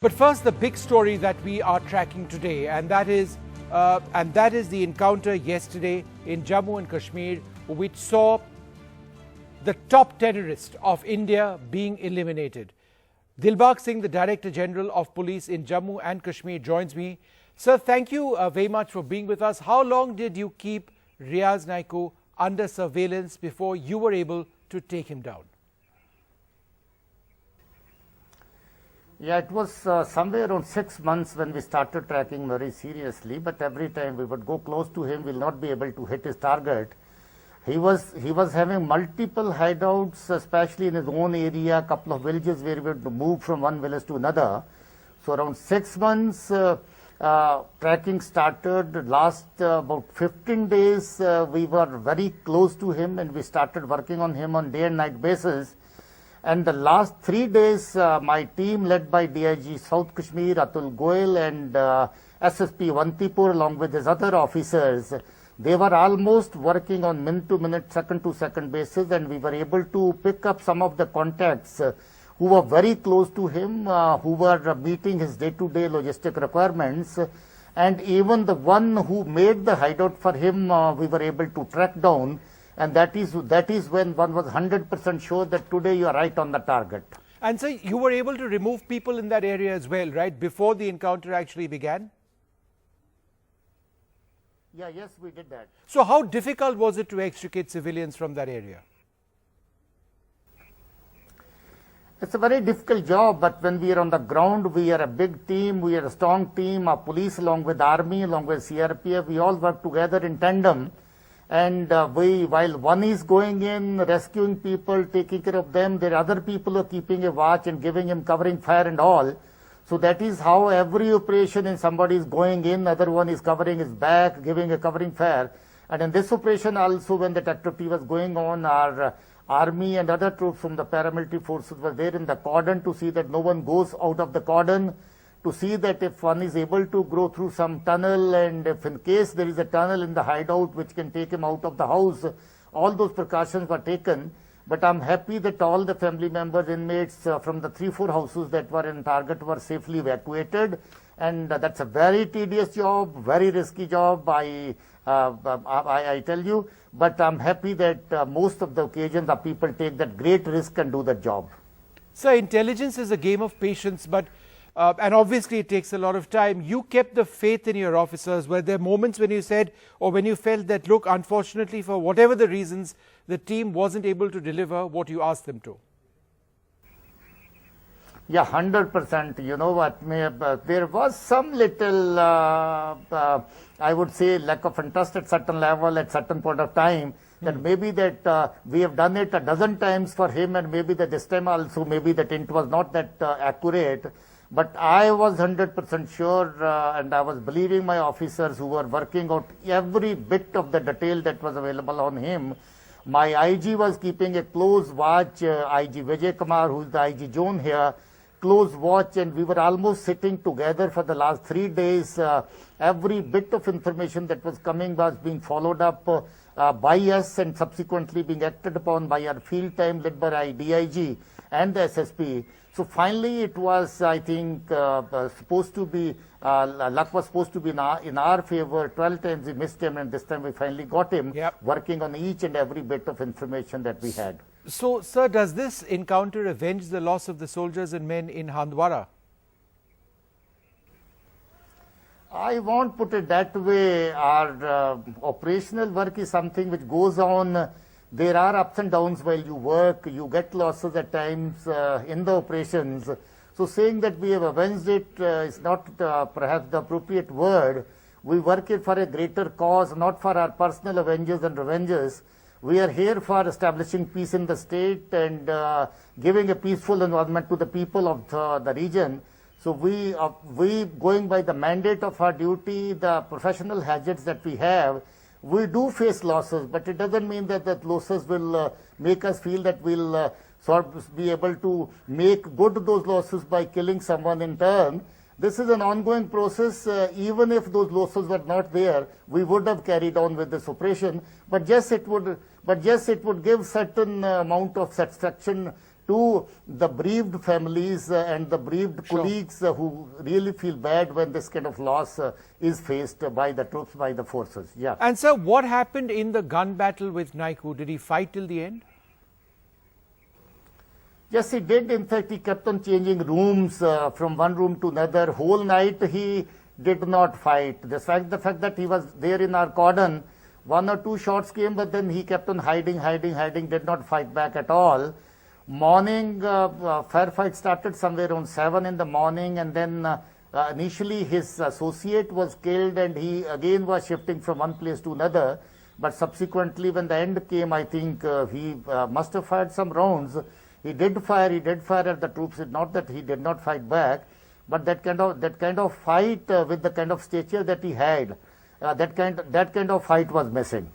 But first, the big story that we are tracking today, and that is the encounter yesterday in Jammu and Kashmir, which saw the top terrorist of India being eliminated. Dilbagh Singh, the Director General of Police in Jammu and Kashmir, joins me. Sir, thank you very much for being with us. How long did you keep Riaz Naiku under surveillance before you were able to take him down? Yeah, it was somewhere around 6 months when we started tracking very seriously, but every time we would go close to him, we'll not be able to hit his target. He was having multiple hideouts, especially in his own area, a couple of villages where we would move from one village to another. So around 6 months, tracking started. Last about 15 days, we were very close to him and we started working on him on day and night basis. And the last 3 days, my team led by DIG South Kashmir, Atul Goyal, and SSP Wantipur, along with his other officers, they were almost working on minute-to-minute, second-to-second basis, and we were able to pick up some of the contacts who were very close to him, who were meeting his day-to-day logistic requirements. And even the one who made the hideout for him, we were able to track down. And that is when one was 100% sure that today you are right on the target. And so you were able to remove people in that area as well, right, before the encounter actually began? Yeah, yes, we did that. So how difficult was it to extricate civilians from that area? It's a very difficult job, but when we are on the ground, we are a big team, we are a strong team, our police along with army, along with CRPF, we all work together in tandem. And while one is going in, rescuing people, taking care of them, there are other people who are keeping a watch and giving him covering fire and all. So that is how every operation in somebody is going in, other one is covering his back, giving a covering fire. And in this operation also, when the activity was going on, our army and other troops from the paramilitary forces were there in the cordon to see that no one goes out of the cordon, to see that if one is able to go through some tunnel, and if in case there is a tunnel in the hideout which can take him out of the house, all those precautions were taken. But I'm happy that all the family members, inmates from the 3-4 houses that were in target were safely evacuated. And that's a very tedious job, very risky job, I tell you. But I'm happy that most of the occasions the people take that great risk and do the job. So intelligence is a game of patience, but and obviously it takes a lot of time. You kept the faith in your officers. Were there moments when you said, or when you felt that, look, unfortunately, for whatever the reasons, the team wasn't able to deliver what you asked them to? Yeah, 100%. You know what, there was some little, I would say, lack of interest at certain level, at certain point of time, that maybe that we have done it a dozen times for him, and maybe that this time also, maybe that it was not that accurate. But I was 100% sure, and I was believing my officers who were working out every bit of the detail that was available on him. My IG was keeping a close watch, IG Vijay Kumar, who is the IG Zone here, close watch, and we were almost sitting together for the last 3 days. Every bit of information that was coming was being followed up by us and subsequently being acted upon by our field time led by DIG and the SSP. So finally it was, I think, supposed to be, luck was supposed to be in our favor. 12 times we missed him, and this time we finally got him, working on each and every bit of information that we had. So, sir, does this encounter avenge the loss of the soldiers and men in Handwara? I won't put it that way. Our operational work is something which goes on. There are ups and downs while you work. You get losses at times in the operations. So saying that we have avenged it is not perhaps the appropriate word. We work here for a greater cause, not for our personal avenges and revenges. We are here for establishing peace in the state and giving a peaceful environment to the people of the region. So we going by the mandate of our duty, the professional hazards that we have, we do face losses, but it doesn't mean that the losses will make us feel that we'll sort of be able to make good those losses by killing someone in turn. This is an ongoing process. Even if those losses were not there, we would have carried on with this operation. But yes, it would give certain amount of satisfaction to the bereaved families and the bereaved Sure. colleagues who really feel bad when this kind of loss is faced by the troops, by the forces. Yeah. And sir, what happened in the gun battle with Naiku? Did he fight till the end? Yes, he did. In fact, he kept on changing rooms from one room to another. Whole night he did not fight. The fact that he was there in our cordon, one or two shots came, but then he kept on hiding, did not fight back at all. Morning, firefight started somewhere around 7 in the morning, and then initially his associate was killed, and he again was shifting from one place to another. But subsequently, when the end came, I think he must have fired some rounds. He did fire at the troops. It's not that he did not fight back, but that kind of fight with the kind of stature that he had, that kind of fight was missing.